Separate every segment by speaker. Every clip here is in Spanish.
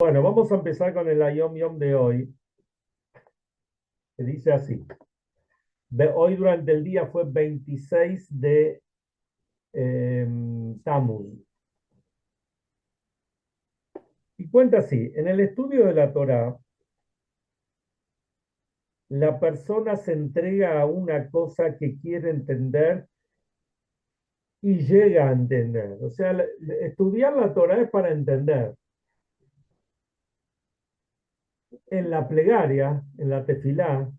Speaker 1: Bueno, vamos a empezar con el Ayom Yom de hoy, que dice así. Hoy durante el día fue 26 de Tammuz. Y cuenta así, en el estudio de la Torá, la persona se entrega a una cosa que quiere entender y llega a entender. O sea, estudiar la Torá es para entender. En la plegaria, en la tefilá,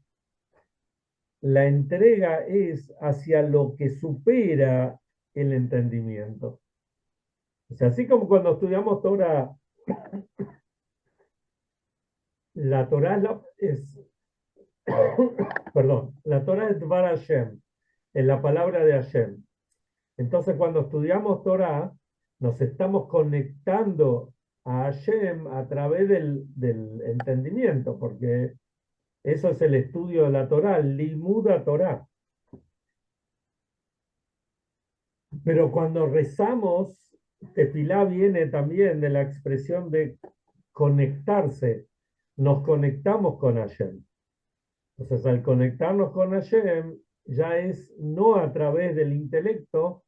Speaker 1: la entrega es hacia lo que supera el entendimiento. O sea, así como cuando estudiamos Torah, la Torah perdón, la Torah es Dvar Hashem, es la palabra de Hashem. Entonces, cuando estudiamos Torah, nos estamos conectando a Hashem a través del entendimiento, porque eso es el estudio de la Torah, Limuda Torah. Pero cuando rezamos, tefilá viene también de la expresión de conectarse. Nos conectamos con Hashem. Entonces, al conectarnos con Hashem, ya es no a través del intelecto,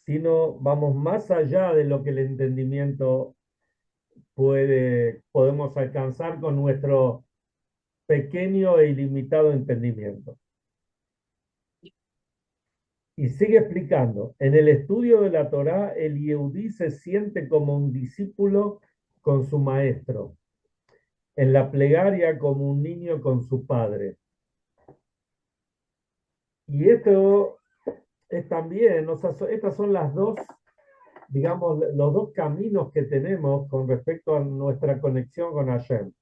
Speaker 1: sino vamos más allá de lo que el entendimiento podemos alcanzar con nuestro pequeño e ilimitado entendimiento. Y sigue explicando, en el estudio de la Torá, el Yehudí se siente como un discípulo con su maestro, en la plegaria como un niño con su padre. Y esto es también, o sea, estas son las dos, digamos, los dos caminos que tenemos con respecto a nuestra conexión con Hashem.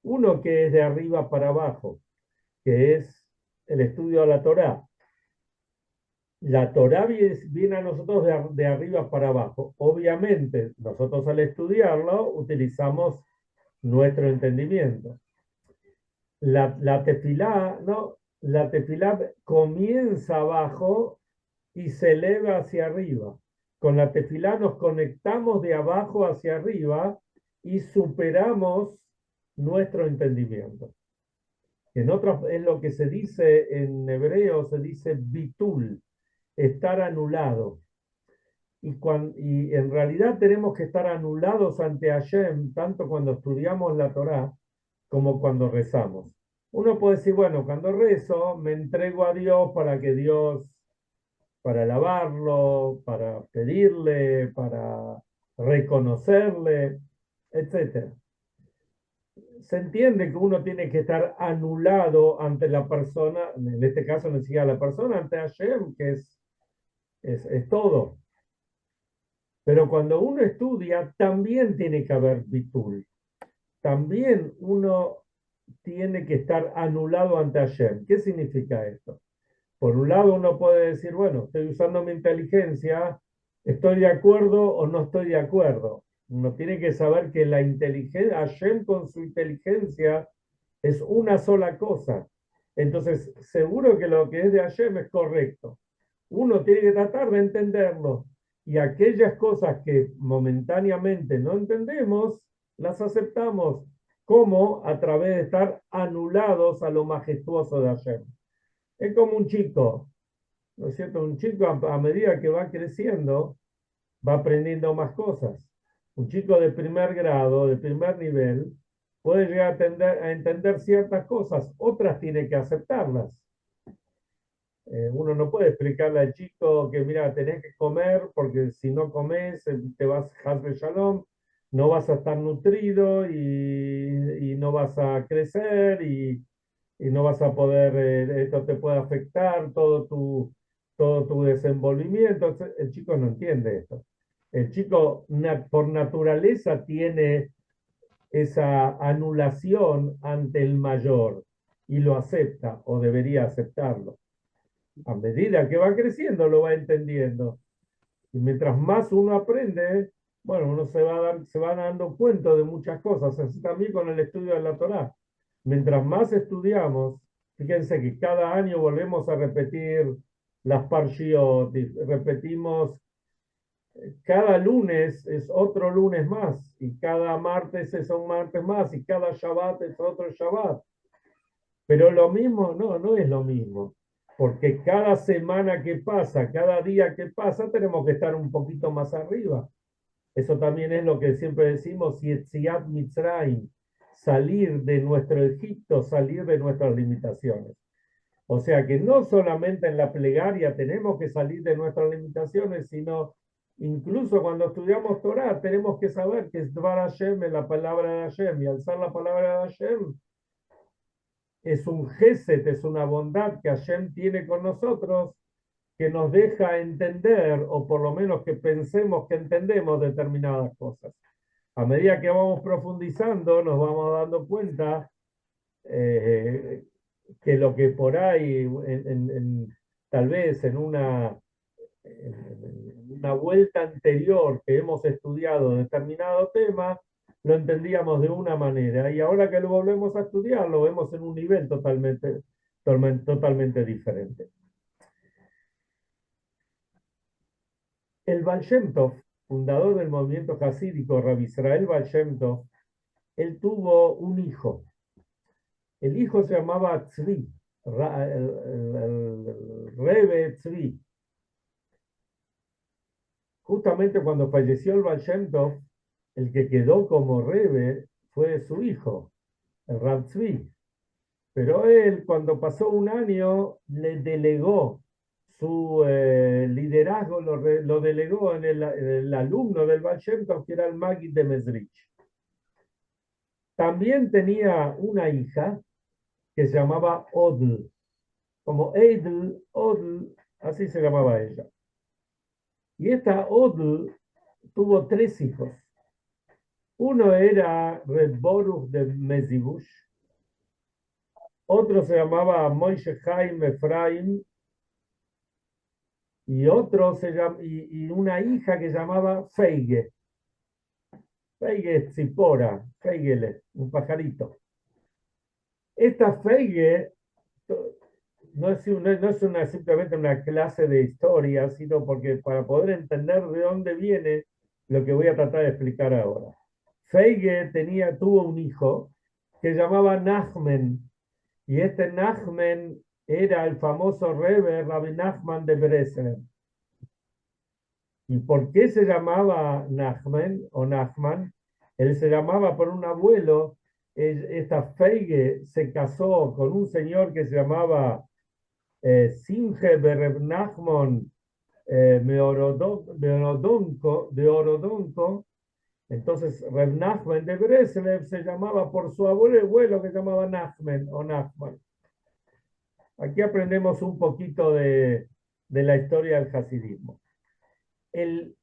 Speaker 1: Uno que es de arriba para abajo, que es el estudio de la Torá. La Torá viene a nosotros de arriba para abajo. Obviamente, nosotros al estudiarlo utilizamos nuestro entendimiento. La tefilá, ¿no? La tefilá comienza abajo y se eleva hacia arriba. Con la tefilá nos conectamos de abajo hacia arriba y superamos nuestro entendimiento. En lo que se dice en hebreo, se dice bitul, estar anulado. Y en realidad tenemos que estar anulados ante Hashem, tanto cuando estudiamos la Torá como cuando rezamos. Uno puede decir, bueno, cuando rezo me entrego a Dios para alabarlo, para pedirle, para reconocerle, etcétera. Se entiende que uno tiene que estar anulado ante la persona, en este caso no siquiera la persona, ante Hashem, que es todo. Pero cuando uno estudia, también tiene que haber bitul. También uno tiene que estar anulado ante Hashem. ¿Qué significa esto? Por un lado, uno puede decir, bueno, estoy usando mi inteligencia, estoy de acuerdo o no estoy de acuerdo. Uno tiene que saber que la inteligencia, Hashem con su inteligencia es una sola cosa. Entonces, seguro que lo que es de Hashem es correcto. Uno tiene que tratar de entenderlo. Y aquellas cosas que momentáneamente no entendemos, las aceptamos como a través de estar anulados a lo majestuoso de Hashem. Es como un chico, ¿no es cierto? Un chico a medida que va creciendo, va aprendiendo más cosas. Un chico de primer grado, de primer nivel, puede llegar a entender ciertas cosas, otras tiene que aceptarlas. Uno no puede explicarle al chico que, mira, tenés que comer porque si no comes te vas a shalom, no vas a estar nutrido y no vas a crecer y no vas a poder, esto te puede afectar todo tu desenvolvimiento. Entonces, el chico no entiende esto. El chico por naturaleza tiene esa anulación ante el mayor y lo acepta o debería aceptarlo. A medida que va creciendo lo va entendiendo. Y mientras más uno aprende, bueno, uno se va dando cuenta de muchas cosas. Así también con el estudio de la Torá. Mientras más estudiamos, fíjense que cada año volvemos a repetir las parshiot, repetimos cada lunes es otro lunes más, y cada martes es un martes más, y cada Shabbat es otro Shabbat. Pero lo mismo, no, no es lo mismo, porque cada semana que pasa, cada día que pasa, tenemos que estar un poquito más arriba. Eso también es lo que siempre decimos, Yetziat Mitzrayim, salir de nuestro Egipto, salir de nuestras limitaciones. O sea que no solamente en la plegaria tenemos que salir de nuestras limitaciones, sino incluso cuando estudiamos Torah tenemos que saber que es Dvar Hashem, es la palabra de Hashem, y alzar la palabra de Hashem es un gesed, es una bondad que Hashem tiene con nosotros, que nos deja entender, o por lo menos que pensemos que entendemos determinadas cosas. A medida que vamos profundizando, nos vamos dando cuenta eh, que lo que por ahí, tal vez en una vuelta anterior que hemos estudiado determinado tema, lo entendíamos de una manera, y ahora que lo volvemos a estudiar, lo vemos en un nivel totalmente diferente. El Baal Shem Tov, fundador del movimiento hasídico, Rabbi Israel Baal Shem Tov, él tuvo un hijo. El hijo se llamaba Tzvi, el Rebbe Tzvi. Justamente cuando falleció el Baal Shem Tov, el que quedó como Rebbe fue su hijo, el Rab Tzvi. Pero él, cuando pasó un año, le delegó su liderazgo, lo delegó en el alumno del Baal Shem Tov, que era el Maggid de Mezrich. También tenía una hija que se llamaba Odl, como Eidl, Odl, así se llamaba ella. Y esta Odl tuvo 3 hijos. Uno era Reb Boruch de Mezibush, otro se llamaba Moishe Chaim Efraim, y y una hija que se llamaba Feige. Feige es Tzipora, Feigele, un pajarito. Esta Feige no es, simplemente una clase de historia, sino porque para poder entender de dónde viene lo que voy a tratar de explicar ahora. Feige tuvo un hijo que se llamaba Nachmen, y este Nachmen era el famoso Rebbe Rabbi Nachman de Breslev. ¿Y por qué se llamaba Nachman o Nachman? Él se llamaba por un abuelo. Esta Feige se casó con un señor que se llamaba Simche Bereb Nachman de Orodonko. Entonces, Reb Nachman de Breslev se llamaba por su abuelo que se llamaba Nachman o Nachman. Aquí aprendemos un poquito de la historia del hasidismo. El,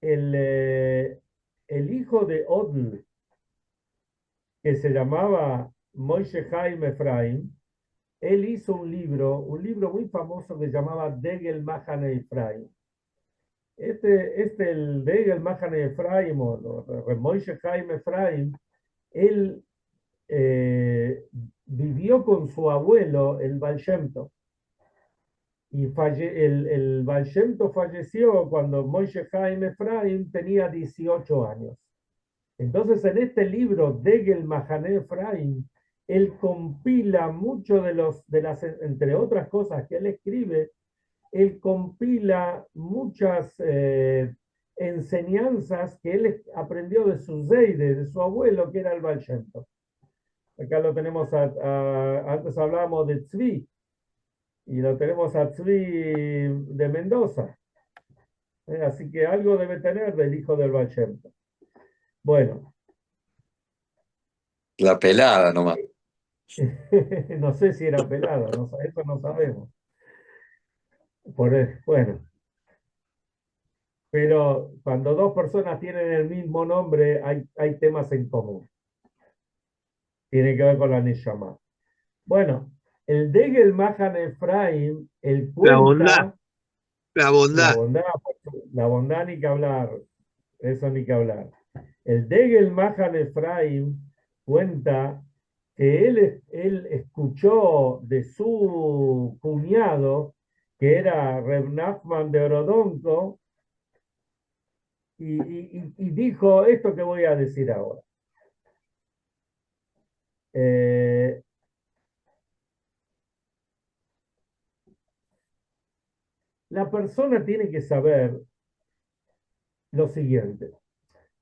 Speaker 1: el hijo de Odl, que se llamaba Moishe Chaim Efraim, él hizo un libro muy famoso que se llamaba Degel Mahane Efraim. El Degel Mahane Efraim, o Moishe Chaim Efraim, él vivió con su abuelo, el Baal Shem Tov. Y el Baal Shem Tov falleció cuando Moishe Chaim Efraim tenía 18 años. Entonces, en este libro, Degel Mahane Efraim, él compila mucho entre otras cosas que él escribe, él compila muchas enseñanzas que él aprendió de su Zeide, de su abuelo, que era el Baal Shem Tov. Acá lo tenemos, antes hablábamos de Tzvi, y lo tenemos a Tzvi de Mendoza. Así que algo debe tener del hijo del Baal Shem Tov. Bueno.
Speaker 2: La pelada nomás.
Speaker 1: No sé si era pelado, eso no sabemos. Bueno, pero cuando dos personas tienen el mismo nombre, hay temas en común. Tiene que ver con la Neshama. Bueno, el Degel Mahan Efraim, él
Speaker 3: La bondad,
Speaker 1: cuenta
Speaker 3: la
Speaker 1: la
Speaker 3: bondad.
Speaker 1: bondad, la bondad ni que hablar, eso ni que hablar. El Degel Mahan Efraim cuenta que él escuchó de su cuñado, que era Reb Nachman de Orodonko, y dijo esto que voy a decir ahora. Eh, la persona tiene que saber lo siguiente.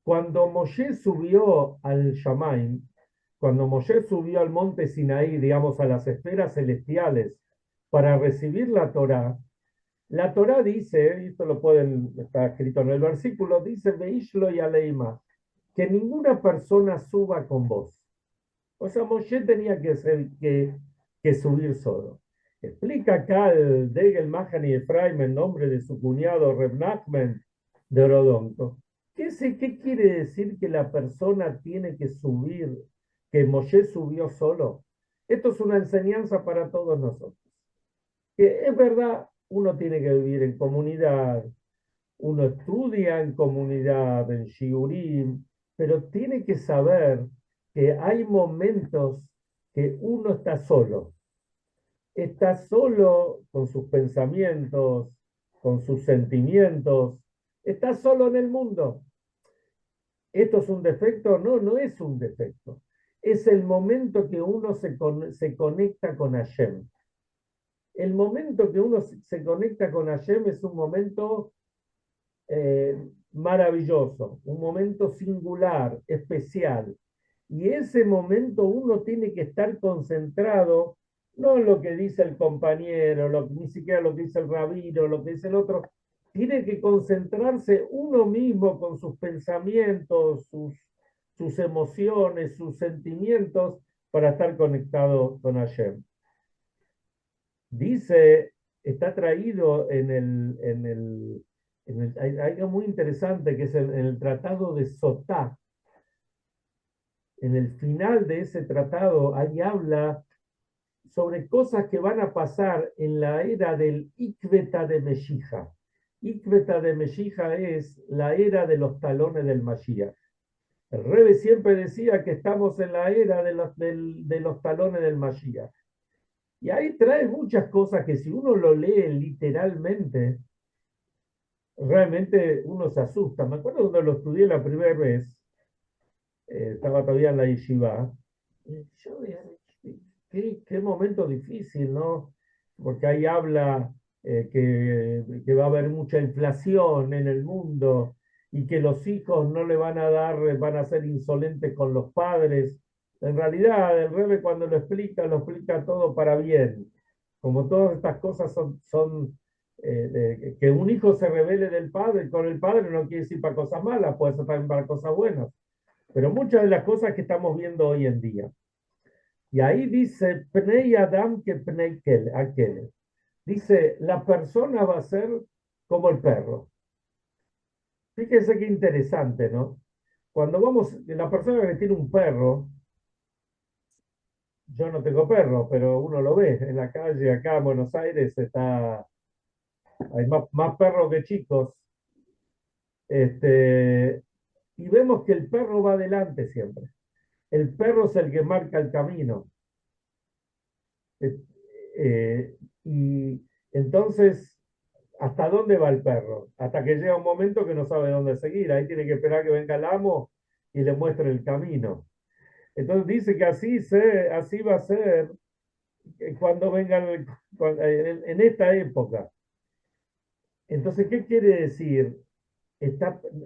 Speaker 1: Cuando Moshe subió al Shamaim, cuando Moshe subió al monte Sinaí, digamos a las esferas celestiales, para recibir la Torá dice, y esto lo pueden, está escrito en el versículo, dice, Veishlo y Aleima, que ninguna persona suba con vos. O sea, Moshe tenía que subir solo. Explica acá el Degel Mahani Efraim en nombre de su cuñado Reb Nachman de Orodonto. ¿Qué quiere decir que la persona tiene que subir, que Moshe subió solo? Esto es una enseñanza para todos nosotros. Que es verdad, uno tiene que vivir en comunidad, uno estudia en comunidad, en shiurim, pero tiene que saber que hay momentos que uno está solo con sus pensamientos, con sus sentimientos, está solo en el mundo. ¿Esto es un defecto? No, no es un defecto. Es el momento que uno se conecta con Hashem. El momento que uno se conecta con Hashem es un momento maravilloso, un momento singular, especial. Y ese momento uno tiene que estar concentrado, no en lo que dice el compañero, ni siquiera lo que dice el rabino, lo que dice el otro. Tiene que concentrarse uno mismo con sus pensamientos, sus emociones, sus sentimientos para estar conectado con Hashem. Dice, está traído hay algo muy interesante que es en el tratado de Sotá. En el final de ese tratado, ahí habla sobre cosas que van a pasar en la era del Ikveta de Meshija. Ikveta de Meshija es la era de los talones del Mashiach. El Rebbe siempre decía que estamos en la era de los talones del Mashiach. Y ahí trae muchas cosas que si uno lo lee literalmente, realmente uno se asusta. Me acuerdo cuando lo estudié la primera vez, estaba todavía en la yeshiva, yo qué momento difícil, ¿no? Porque ahí habla que va a haber mucha inflación en el mundo y que los hijos no le van a dar, van a ser insolentes con los padres. En realidad, el Rebbe cuando lo explica todo para bien. Como todas estas cosas son que un hijo se rebele del padre, con el padre no quiere decir para cosas malas, puede ser también para cosas buenas. Pero muchas de las cosas que estamos viendo hoy en día. Y ahí dice, Pnei Adam que Pnei aquel. Dice, la persona va a ser como el perro. Fíjense qué interesante, ¿no? Cuando vamos, la persona que tiene un perro, yo no tengo perro, pero uno lo ve en la calle acá en Buenos Aires, hay más perros que chicos, y vemos que el perro va adelante siempre. El perro es el que marca el camino. Eh, y entonces, ¿hasta dónde va el perro? Hasta que llega un momento que no sabe dónde seguir. Ahí tiene que esperar que venga el amo y le muestre el camino. Entonces dice que así va a ser cuando venga en esta época. Entonces, ¿qué quiere decir?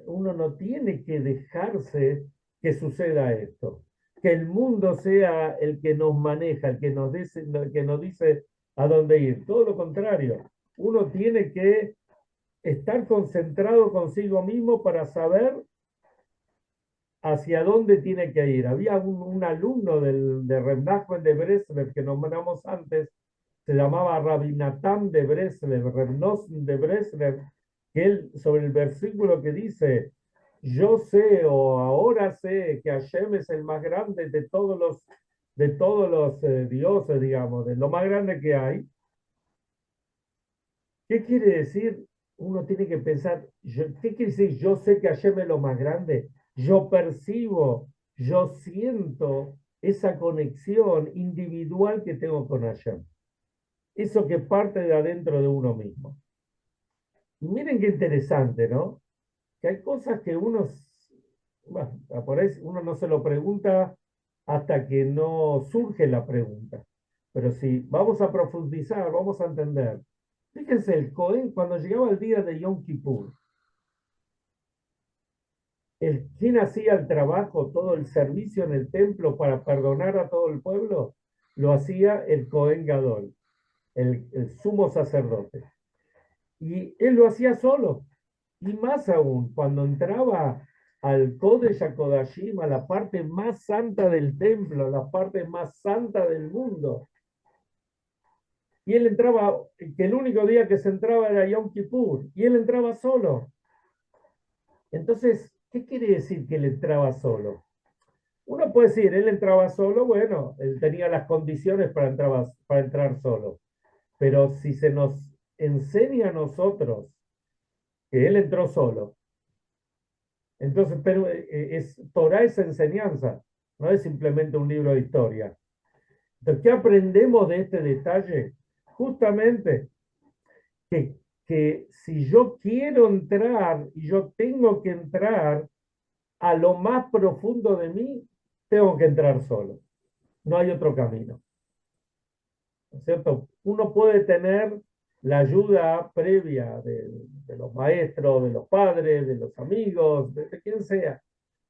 Speaker 1: Uno no tiene que dejarse que suceda esto. Que el mundo sea el que nos maneja, el que nos dice a dónde ir. Todo lo contrario. Uno tiene que estar concentrado consigo mismo para saber hacia dónde tiene que ir. Había un alumno de Reb Nachman de Breslev que nombramos antes, se llamaba Rabbi Natan de Breslev, Reb Nosson de Breslev, que él, sobre el versículo que dice, yo sé o ahora sé que Hashem es el más grande de todos los dioses, digamos, de lo más grande que hay. ¿Qué quiere decir? Uno tiene que pensar, ¿qué quiere decir? Yo sé que Hashem es lo más grande. Yo percibo, yo siento esa conexión individual que tengo con Hashem. Eso que parte de adentro de uno mismo. Y miren qué interesante, ¿no? que hay cosas que bueno, por ahí uno no se lo pregunta hasta que no surge la pregunta. Pero si vamos a profundizar, vamos a entender. Fíjense, el Cohen, cuando llegaba el día de Yom Kippur, ¿quién hacía el trabajo, todo el servicio en el templo para perdonar a todo el pueblo? Lo hacía el Cohen Gadol, el sumo sacerdote. Y él lo hacía solo. Y más aún, cuando entraba al Kodesh HaKodashim, a la parte más santa del templo, la parte más santa del mundo, y él entraba, que el único día que se entraba era Yom Kippur, y él entraba solo. Entonces, ¿qué quiere decir que él entraba solo? Uno puede decir, él entraba solo, bueno, él tenía las condiciones para entrar solo. Pero si se nos enseña a nosotros que él entró solo, entonces, pero Torah es enseñanza, no es simplemente un libro de historia. Entonces, ¿qué aprendemos de este detalle? Justamente que, que si yo quiero entrar y yo tengo que entrar a lo más profundo de mí, tengo que entrar solo. No hay otro camino. ¿No es cierto? Uno puede tener la ayuda previa de los maestros, de los padres, de los amigos, de quien sea,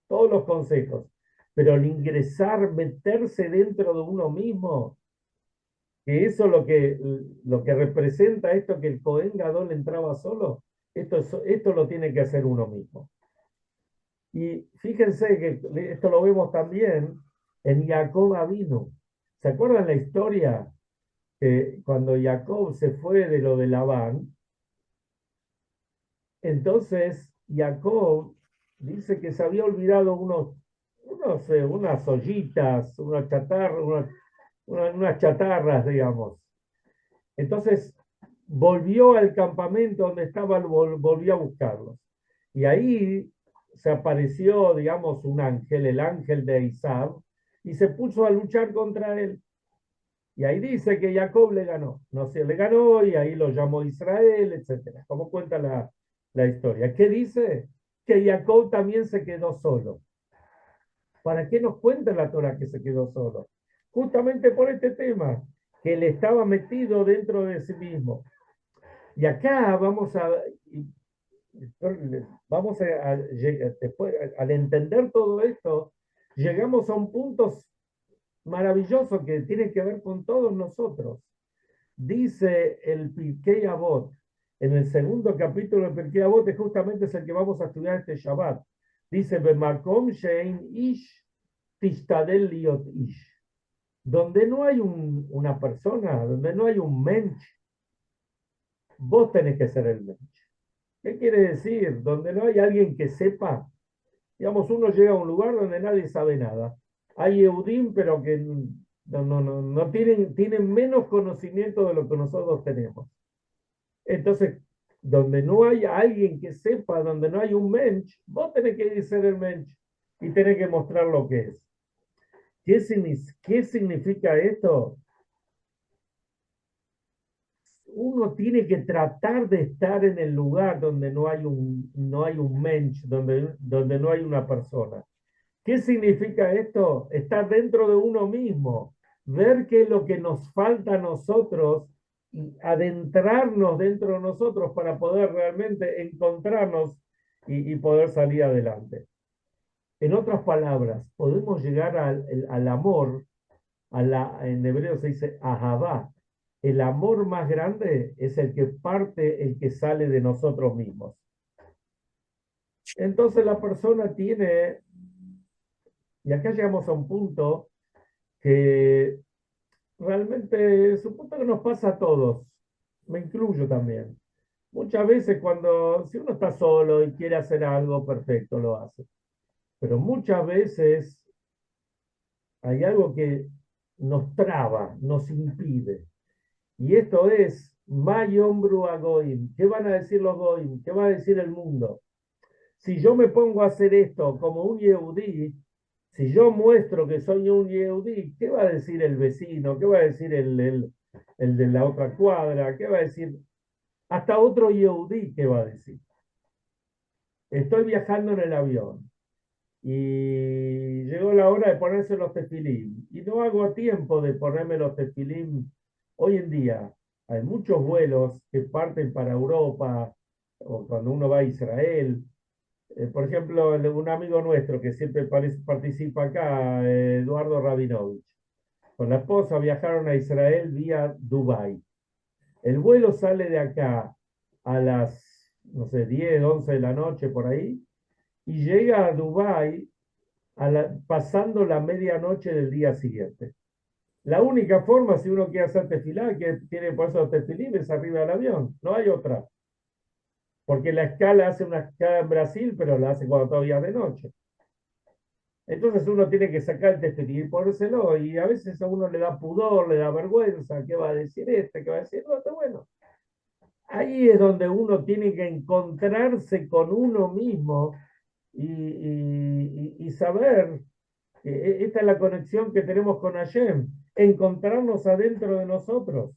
Speaker 1: todos los consejos. Pero el ingresar, meterse dentro de uno mismo, que eso es lo que representa esto que el Cohen Gadol entraba solo, esto lo tiene que hacer uno mismo. Y fíjense que esto lo vemos también en Jacob Avinu. ¿Se acuerdan la historia que cuando Jacob se fue de lo de Labán? Entonces Jacob dice que se había olvidado unas ollitas, unas chatarras, digamos. Entonces volvió al campamento donde estaba, volvió a buscarlos. Y ahí se apareció, digamos, un ángel, el ángel de Isab, y se puso a luchar contra él. Y ahí dice que Jacob le ganó. No sé, le ganó y ahí lo llamó Israel, etcétera. Como cuenta la historia. ¿Qué dice? Que Jacob también se quedó solo. ¿Para qué nos cuenta la Torah que se quedó solo? Justamente por este tema, que él estaba metido dentro de sí mismo. Y acá después, al entender todo esto, llegamos a un punto maravilloso que tiene que ver con todos nosotros. Dice el Pirkei Avot, en el segundo capítulo del Pirkei Avot, justamente es el que vamos a estudiar este Shabbat. Dice, Bemakom shein ish tishtadel liot ish. Donde no hay una persona, donde no hay un mensch, vos tenés que ser el mensch. ¿Qué quiere decir? Donde no hay alguien que sepa, digamos, uno llega a un lugar donde nadie sabe nada. Hay Eudim, pero que no tienen menos conocimiento de lo que nosotros tenemos. Entonces, donde no hay alguien que sepa, donde no hay un mensch, vos tenés que ser el mensch y tenés que mostrar lo que es. ¿Qué significa esto? Uno tiene que tratar de estar en el lugar donde no hay un mensch, donde no hay una persona. ¿Qué significa esto? Estar dentro de uno mismo, ver qué es lo que nos falta a nosotros y adentrarnos dentro de nosotros para poder realmente encontrarnos y poder salir adelante. En otras palabras, podemos llegar al amor, en hebreo se dice ahavá. El amor más grande es el que parte, el que sale de nosotros mismos. Entonces la persona tiene, y acá llegamos a un punto que realmente es un punto que nos pasa a todos, me incluyo también. Muchas veces si uno está solo y quiere hacer algo, perfecto, lo hace. Pero muchas veces hay algo que nos traba, nos impide. Y esto es Mayombru Agoim. ¿Qué van a decir los Goim? ¿Qué va a decir el mundo? Si yo me pongo a hacer esto como un Yehudí, si yo muestro que soy un Yehudí, ¿qué va a decir el vecino? ¿Qué va a decir el de la otra cuadra? ¿Qué va a decir? Hasta otro Yehudí, ¿qué va a decir? estoy viajando en el avión y llegó la hora de ponerse los tefilín y no hago tiempo de ponerme los tefilín. Hoy en día hay muchos vuelos que parten para Europa o cuando uno va a Israel. Por ejemplo, un amigo nuestro que siempre participa acá, Eduardo Rabinovich, con la esposa viajaron a Israel vía Dubái. El vuelo sale de acá a las, no sé, 10, 11 de la noche por ahí y llega a Dubái pasando la medianoche del día siguiente. La única forma, si uno quiere hacer tefilá, que tiene por eso tefilín, es arriba del avión. No hay otra. Porque la escala hace una escala en Brasil, pero la hace cuando todavía es de noche. Entonces uno tiene que sacar el tefilín y ponérselo, y a veces a uno le da pudor, le da vergüenza, ¿qué va a decir este? ¿Qué va a decir otro? Bueno, ahí es donde uno tiene que encontrarse con uno mismo y saber que esta es la conexión que tenemos con Hashem, encontrarnos adentro de nosotros.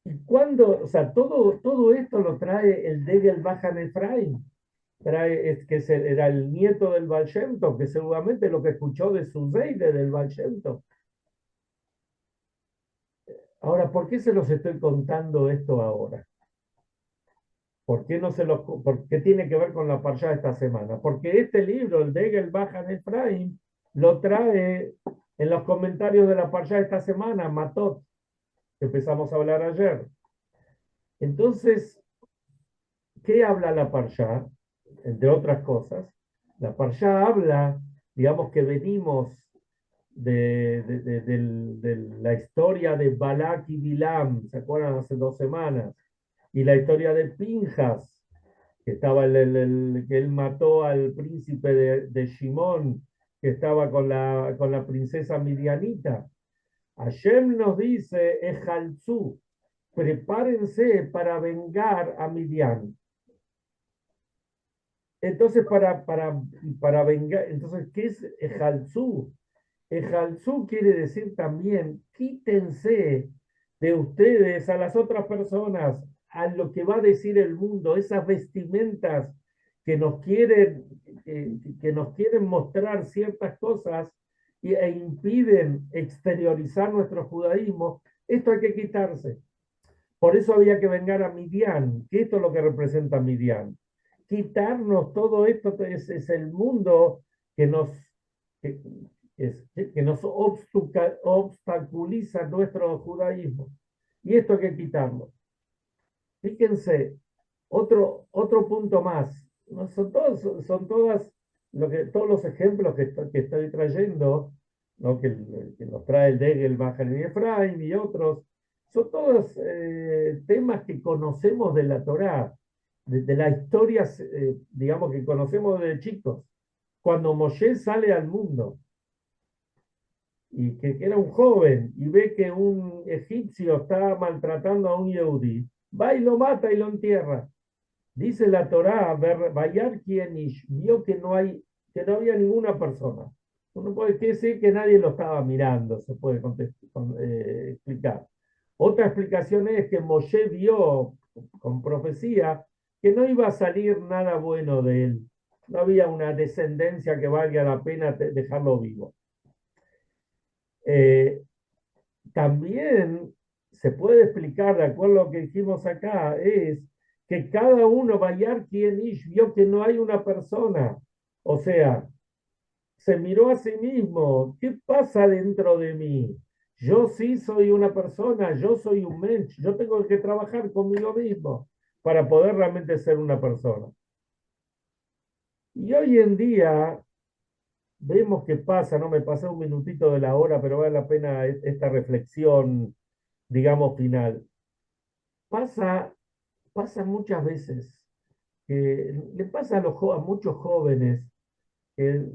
Speaker 1: Y cuando, o sea, todo esto lo trae el Degel Bajan Efraim, era el nieto del Baal Shem Tov, que seguramente lo que escuchó de su Zeide del Baal Shem Tov. Ahora, ¿por qué se los estoy contando esto ahora? ¿Por qué, no se los, por qué tiene que ver con la parsha de esta semana? Porque este libro, el Degel Bajan Efraim, lo trae en los comentarios de la parsha de esta semana, Matot, que empezamos a hablar ayer. Entonces, ¿qué habla la parsha? Entre otras cosas, la parsha habla, digamos que venimos de la historia de Balak y Bilam, ¿se acuerdan? Hace 2 semanas. Y la historia de Pinjas, que estaba que él mató al príncipe de Shimón, que estaba con la princesa Midianita. Hashem nos dice, Ejalzú, prepárense para vengar a Midian. Entonces, para vengar, entonces, ¿qué es Ejalzú? Ejalzú quiere decir también, quítense de ustedes a las otras personas, a lo que va a decir el mundo, esas vestimentas que nos quieren, que nos quieren mostrar ciertas cosas e impiden exteriorizar nuestro judaísmo. Esto hay que quitarse. Por eso había que vengar a Midian, que esto es lo que representa Midian. Quitarnos todo esto es el mundo que nos, que, que nos obstaculiza nuestro judaísmo. Y esto hay que quitarlo. Fíjense, otro punto más. ¿No? Son todas todos los ejemplos que estoy trayendo, ¿no? Que nos trae el Degel, Bajan y Efraim y otros, son todos temas que conocemos de la Torá, de la historia, digamos, que conocemos de chicos. Cuando Moshe sale al mundo, y que era un joven y ve que un egipcio está maltratando a un yehudí, va y lo mata y lo entierra. Dice la Torá, Bayar Kienish, vio que no había ninguna persona. Uno puede decir que nadie lo estaba mirando, se puede explicar. Otra explicación es que Moshe vio con profecía que no iba a salir nada bueno de él. No había una descendencia que valga la pena dejarlo vivo. Eh, También se puede explicar, de acuerdo a lo que dijimos acá, es que cada uno, Bayar quien vio que no hay una persona. O sea, se miró a sí mismo. ¿Qué pasa dentro de mí? Yo sí soy una persona, yo soy un mensch, yo tengo que trabajar conmigo mismo para poder realmente ser una persona. Y hoy en día vemos qué pasa, ¿no? Me pasé un minutito de la hora, pero vale la pena esta reflexión, digamos, final. Pasa, pasa muchas veces que le pasa a muchos jóvenes que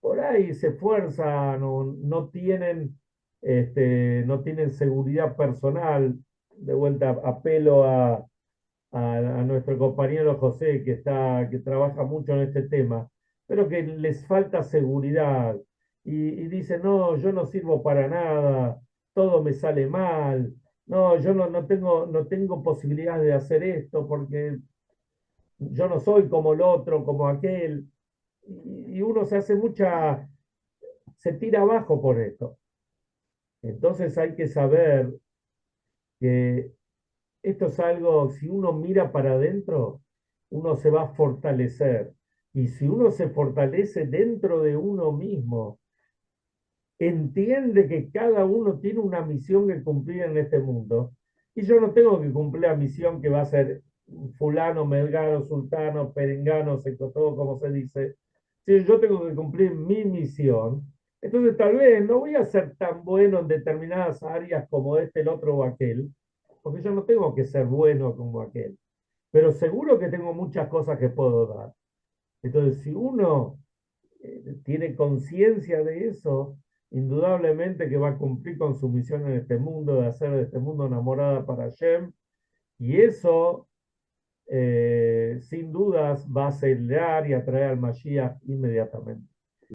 Speaker 1: por ahí se esfuerzan o no tienen, no tienen seguridad personal. De vuelta apelo a nuestro compañero José, que trabaja mucho en este tema, pero que les falta seguridad y dice, no, yo no sirvo para nada, todo me sale mal, no, yo no tengo posibilidades de hacer esto porque yo no soy como el otro, como aquel. Y uno se tira abajo por esto. Entonces hay que saber que esto es algo, si uno mira para adentro, uno se va a fortalecer. Y si uno se fortalece dentro de uno mismo, entiende que cada uno tiene una misión que cumplir en este mundo. Y yo no tengo que cumplir la misión que va a ser fulano, melgano, sultano, perengano, todo como se dice. Si yo tengo que cumplir mi misión, entonces tal vez no voy a ser tan bueno en determinadas áreas como este, el otro o aquel, porque yo no tengo que ser bueno como aquel. Pero seguro que tengo muchas cosas que puedo dar. Entonces, si uno tiene conciencia de eso, indudablemente que va a cumplir con su misión en este mundo, de hacer de este mundo una morada para Hashem, y eso, sin dudas, va a acelerar y atraer al Mashiach inmediatamente.